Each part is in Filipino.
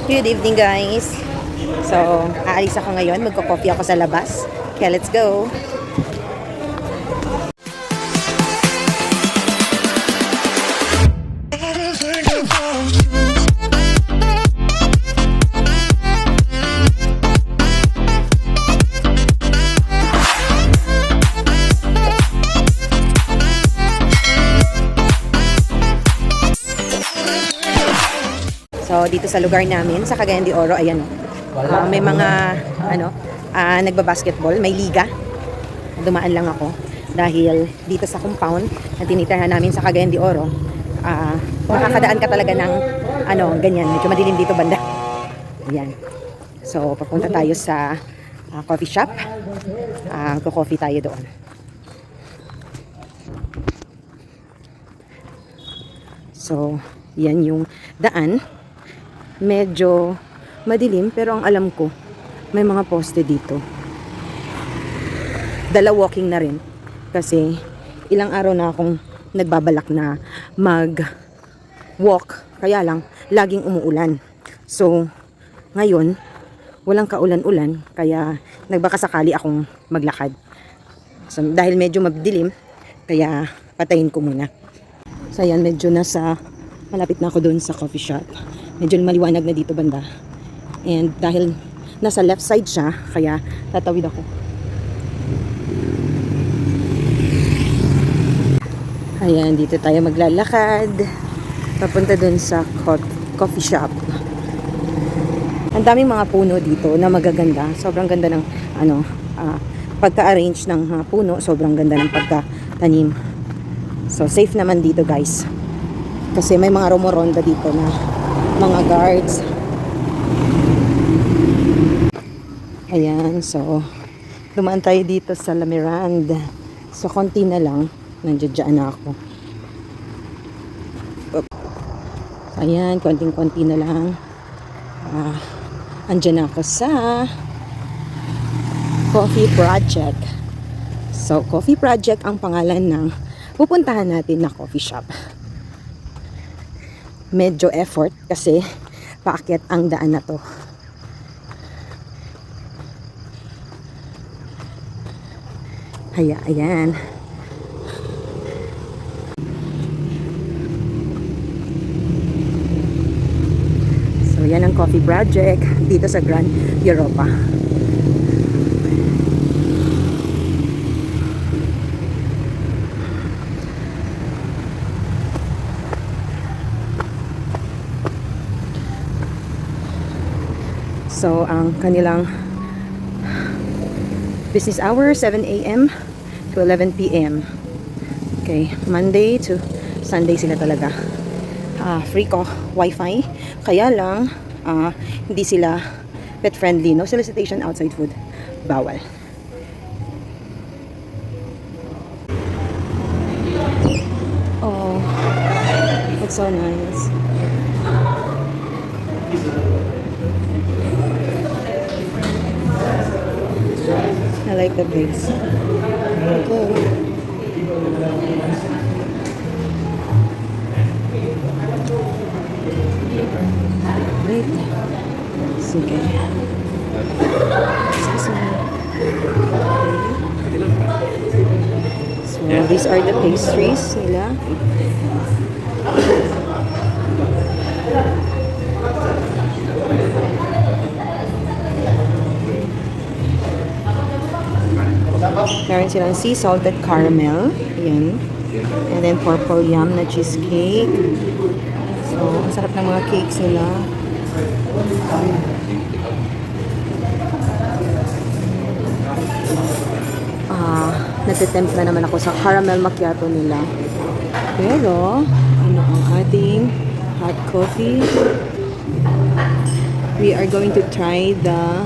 Good evening, guys. So, aalis ako ngayon. Magko-coffee ako sa labas. Okay, let's go. So, dito sa lugar namin, sa Cagayan de Oro, ayan may mga, nagbabasketball, may liga. Dumaan lang ako dahil dito sa compound na tinitirahan namin sa Cagayan de Oro, makakadaan ka talaga ng, ganyan, medyo madilim dito banda. Ayan. So, papunta tayo sa coffee shop. Coffee tayo doon. So, yan yung daan. Medyo madilim pero ang alam ko may mga poste dito. Dala walking na rin kasi ilang araw na akong nagbabalak na mag-walk, kaya lang laging umuulan. So ngayon walang kaulan-ulan kaya nagbakasakali akong maglakad. So, dahil medyo madilim kaya patayin ko muna. So ayan, medyo malapit na ako doon sa coffee shop. Medyo maliwanag na dito banda. And dahil nasa left side siya, kaya tatawid ako. Ayan, dito tayo maglalakad. Papunta dun sa coffee shop. Ang daming mga puno dito na magaganda. Sobrang ganda ng pagka-arrange ng puno. Sobrang ganda ng pagka-tanim. So, safe naman dito, guys. Kasi may mga rumoronda dito na mga guards. Ayan, so dumaan tayo dito sa La Miranda. So konti na lang, nandiyan na ako. Ayan, konting-konti na lang. Andyan na ako sa Coffee Project. So Coffee Project ang pangalan ng pupuntahan natin na coffee shop. Medyo effort kasi paakyat ang daan na to. Ayan. So yan ang coffee project dito sa Grand Europa. So, ang kanilang business hour, 7 a.m. to 11 p.m. Okay, Monday to Sunday sila talaga. Free ko wifi. Kaya lang, hindi sila pet friendly. No solicitation outside food. Bawal. Oh, it's so nice. I like the base. Okay. Wait. Sige. Excuse me. So, these are the pastries nila. Meron silang sea salted caramel. Ayan. And then purple yam na cheesecake. So, ang sarap ng mga cakes nila. Natitempt na naman ako sa caramel macchiato nila. Pero, ano ang ating hot coffee? We are going to try the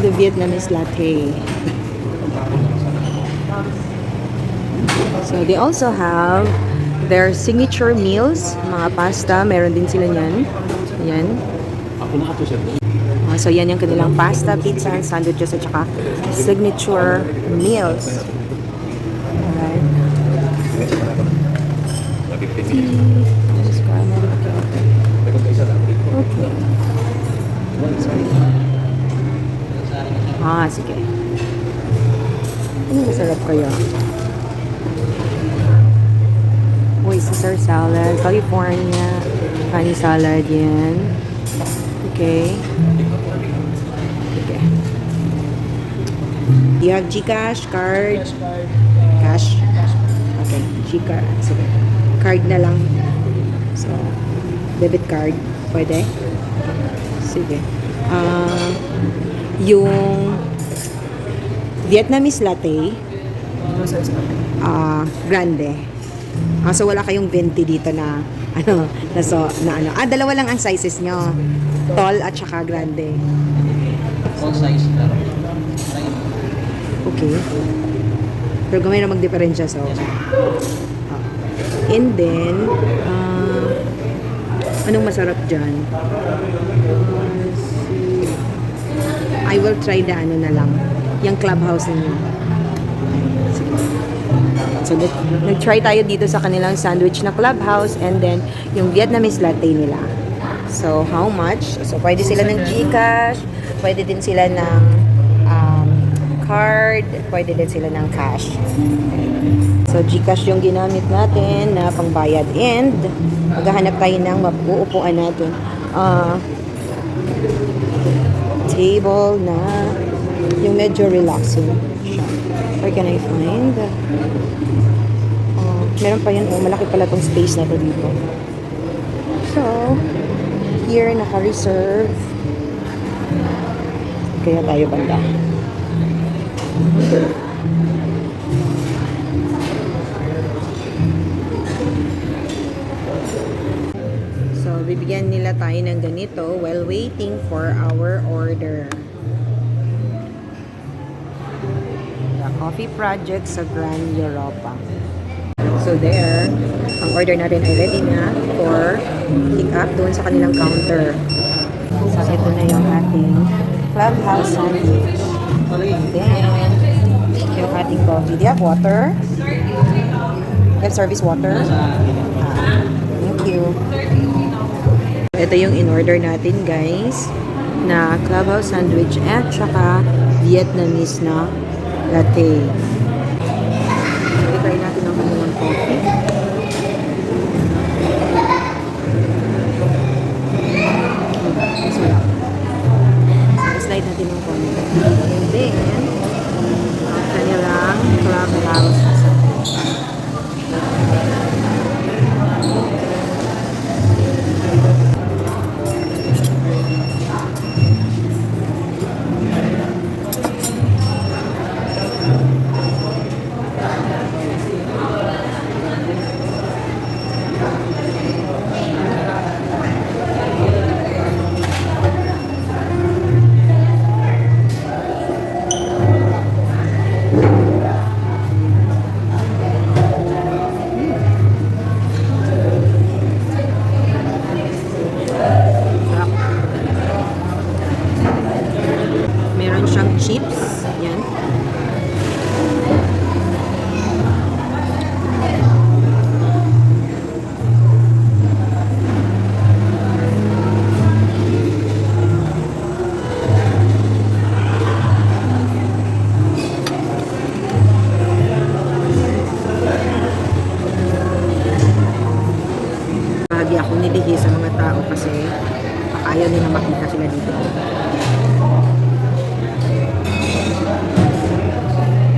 Vietnamese latte. So they also have their signature meals, mga pasta, meron din sila niyan. Ayan. So yan yung kanilang pasta, pizza, and sandwiches at saka signature meals. Alright. This caramel macchiato. Okay. Sorry. Sige. Ano masarap kaya? Uy, Caesar salad, California, honey salad, yan. Okay. Okay. Do you have GCash, card? Cash? Okay, GCash. Sige. Card na lang. So, debit card. Pwede? Sige. Yung Vietnamese latte, grande. So wala kayong venti dito na dalawa lang ang sizes nyo. Tall at saka grande. All size na. Okay. Pero gamay na magdiferensya, so. And then, anong masarap dyan? I will try the na lang. Yung clubhouse ninyo. So, nag-try tayo dito sa kanilang sandwich na clubhouse and then yung Vietnamese latte nila. So, how much? So, pwede sila ng GCash, pwede din sila ng card, pwede din sila ng cash. So, GCash yung ginamit natin na pangbayad and maghahanap tayo ng uupuan natin. Table na yung medyo relaxing. Where can I find? Meron pa yun. Malaki pala tong space na to dito. So, here, naka-reserve. Kaya tayo banda. So, bibigyan nila tayo ng ganito while waiting for our order. The Coffee Project sa Grand Europa. So there, ang order natin ay ready na for pick up doon sa kanilang counter. So ito na yung ating clubhouse sandwich. Then, yung ating coffee. Do you have water? You have service water? Thank you. Ito yung in-order natin, guys, na clubhouse sandwich at saka Vietnamese na latte. I-try natin ang kanilang coffee. Masarap. Slide natin yung coffee. And then, ang kanilang clubhouse sandwich. Meron siyang chips. Yan. Bahagi ako nilihi sa mga tao kasi ayaw nila makita sila dito.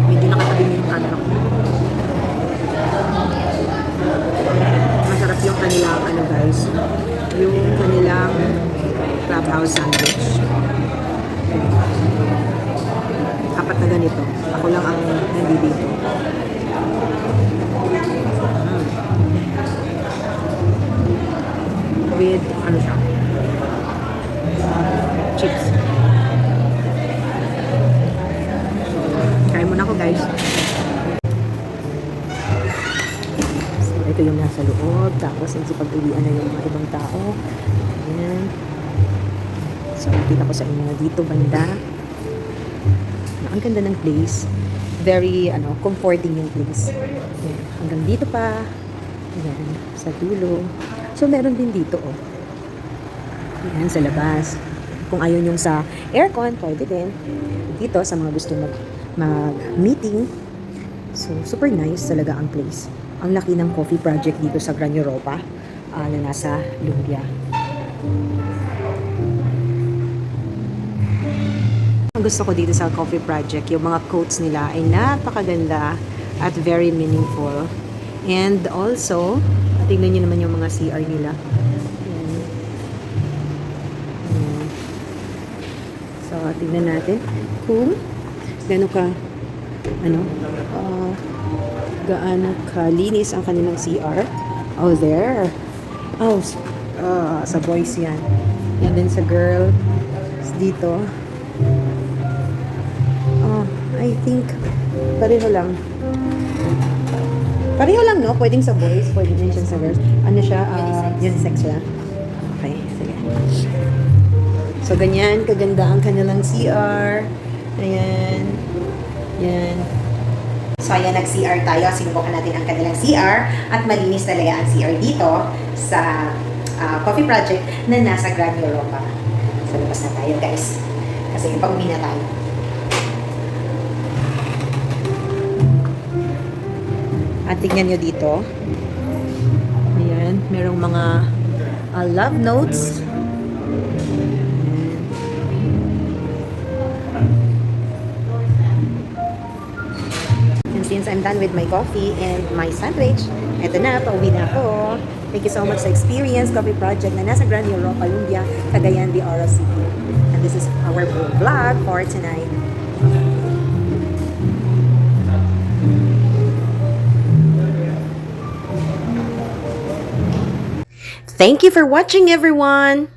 Medyo nakatabi mo yung camera ko. Masarap yung kanilang guys, yung kanilang clubhouse sandwich. Apat na ganito. Ako lang ang nandito. With siya? Chips. Kain muna ako, guys. So, ito yung nasa loob. Tapos, pag-uwian na yung mga ibang tao. Ayan. So, kita ko sa inyo dito banda. Ang ganda ng place. Very, comforting yung place. Ayan. Hanggang dito pa. Ayan, sa dulo. So, meron din dito, oh. Ayan, sa labas. Kung ayaw yung sa aircon, pwede din. Dito, sa mga gusto mag-meeting. So, super nice talaga ang place. Ang laki ng coffee project dito sa Gran Europa na nasa Lumbia. Ang gusto ko dito sa coffee project, yung mga quotes nila ay napakaganda at very meaningful. And also, tingnan nyo naman yung mga CR nila. Ayan. Ayan. So, tingnan natin kung gaano kalinis ang kanilang CR. Oh, there. Oh, sa boys yan. Yan din sa girl. Dito. Oh, I think pareho lang. Pareho lang, no? Pwedeng sa boys, pwede din siya sa girls. Ano siya? Unisex siya. Okay, sige. So, ganyan. Kaganda ang kanilang CR. Ayan. Yan. So, ayan, nag-CR tayo. Sinubukan natin ang kanilang CR. At malinis talaga ang CR dito sa coffee project na nasa Gran Europa. So, labas na tayo, guys. Kasi pag-uwi na tayo. At tingnan nyo dito. Ayan, merong mga love notes. And since I'm done with my coffee and my sandwich, eto na, pauwi na ako. Thank you so much sa Experience Coffee Project na nasa Gran Europa, Lumbia, Cagayan de Oro City. And this is our vlog for tonight. Thank you for watching, everyone!